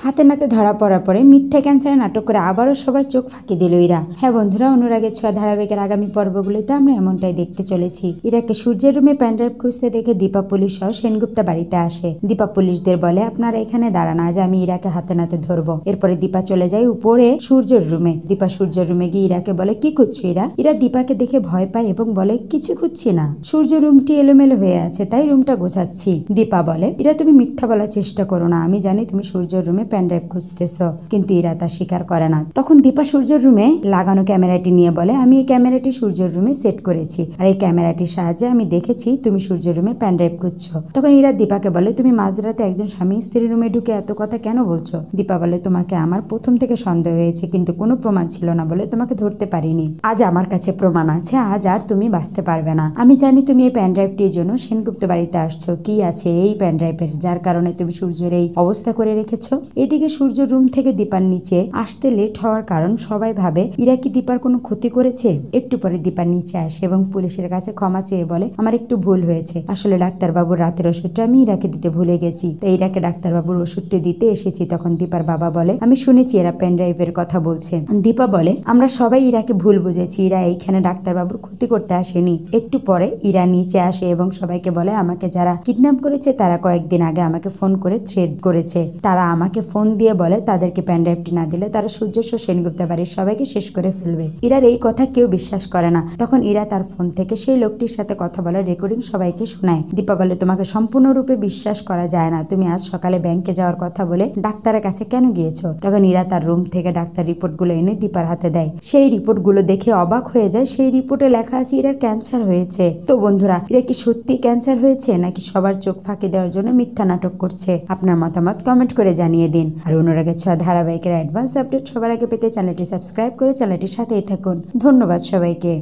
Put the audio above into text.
হাতে নাতে ধরা পড়ার পরে মিথ্যা ক্যান্সারে নাটক করে আবারও সবার চোখ ফাঁকি দিল ইরা। হ্যাঁ বন্ধুরা, অনুরাগের ছোঁয়া ধারাবাহিকের আগামী পর্বগুলিতে আমরা এমনটাই দেখতে চলেছি। ইরাকে সূর্যের রুমে প্যানড্রাইভ খুঁজতে দেখে দীপা পুলিশ সহ সেনগুপ্তা বাড়িতে আসে। দীপা পুলিশদের বলে, আপনারা এখানে দাঁড়ান, আজ আমি ইরাকে হাতে নাতে ধরবো। এরপরে দীপা চলে যায় উপরে সূর্যের রুমে। দীপা সূর্যের রুমে গিয়ে ইরাকে বলে, কি খুঁজছো ইরা? ইরা দীপাকে দেখে ভয় পায় এবং বলে, কিছু খুঁজছি না, সূর্য রুমটি এলোমেলো হয়ে আছে তাই রুমটা গোছাচ্ছি। দীপা বলে, ইরা তুমি মিথ্যা বলার চেষ্টা করো না, আমি জানি তুমি সূর্যের রুমে প্যানড্রাইভ খুঁজতেছ। কিন্তু ইরা তা স্বীকার করে না। তখন দীপা সূর্যের রুমে লাগানো ক্যামেরাটি নিয়ে বলে, আমি এই ক্যামেরাটি সূর্যের রুমে সেট করেছি, আর এই ক্যামেরাটির সাহায্যে আমি দেখেছি তুমি সূর্যের রুমে প্যানড্রাইভ খুঁজছো। তখন ইরা দীপাকে বলে, তুমি মাঝরাতে একজন স্বামী স্ত্রীর রুমে ঢুকে এত কথা কেন বলছো? দীপা বলে, তোমাকে আমার প্রথম থেকে সন্দেহ হয়েছে, কিন্তু কোনো প্রমাণ ছিল না বলে তোমাকে ধরতে পারিনি। আজ আমার কাছে প্রমাণ আছে, আজ আর তুমি বাঁচতে পারবে না। আমি জানি তুমি এই প্যানড্রাইভটির জন্য সেনগুপ্ত বাড়িতে আসছো। কি আছে এই প্যানড্রাইভের যার কারণে তুমি সূর্যের এই অবস্থা করে রেখেছো? এদিকে সূর্য রুম থেকে দীপার নিচে আসতে লেট হওয়ার কারণ সবাই ভাবে ইরা কি দীপার কোনো ক্ষতি করেছে। একটু পরে দীপার নিচে আসে এবং পুলিশের কাছে ক্ষমা চেয়ে বলে, আমার একটু ভুল হয়েছে, আসলে ডাক্তারবাবুর রাতের ওষুধটা আমি ইরাকে দিতে ভুলে গেছি, তাই ইরাকে ডাক্তারবাবুর ওষুধটি দিতে এসেছি। তখন দীপার বাবা বলে, আমি শুনেছি এরা পেনড্রাইভের কথা বলছে। দীপা বলে, আমরা সবাই ইরাকে ভুল বুঝেছি, ইরা এইখানে ডাক্তারবাবুর ক্ষতি করতে আসেনি। একটু পরে ইরা নিচে আসে এবং সবাইকে বলে, আমাকে যারা কিডন্যাপ করেছে তারা কয়েকদিন আগে আমাকে ফোন করে থ্রেট করেছে। তারা আমাকে ফোন দিয়ে বলে তাদেরকে প্যানড্রাইভটি না দিলে তারা সূর্য সেনগুপ্তা বাড়ির সবাইকে শেষ করে ফেলবে। ইরার এই কথা কেউ বিশ্বাস করে না। তখন ইরা তার ফোন থেকে সেই লোকটির সাথে কথা বলার রেকর্ডিং সবাইকে শোনায়। দীপা বলে, তোমাকে সম্পূর্ণরূপে বিশ্বাস করা যায় না, তুমি আজ সকালে ব্যাংকে যাওয়ার কথা বলে ডাক্তারের কাছে কেন গিয়েছো? তখন ইরা তার রুম থেকে ডাক্তার রিপোর্টগুলো এনে দীপার হাতে দেয়। সেই রিপোর্টগুলো দেখে অবাক হয়ে যায়। সেই রিপোর্টে লেখা আছে ইরার ক্যান্সার হয়েছে। তো বন্ধুরা, ইরা কি সত্যি ক্যান্সার হয়েছে নাকি সবার চোখ ফাঁকি দেওয়ার জন্য মিথ্যা নাটক করছে? আপনার মতামত কমেন্ট করে জানিয়ে দিন। আর অনুরাগের ছোঁয়া ধারাবাহিকের অ্যাডভান্স আপডেট সবার আগে পেতে চ্যানেলটি সাবস্ক্রাইব করে চ্যানেলটির সাথেই থাকুন। ধন্যবাদ সবাইকে।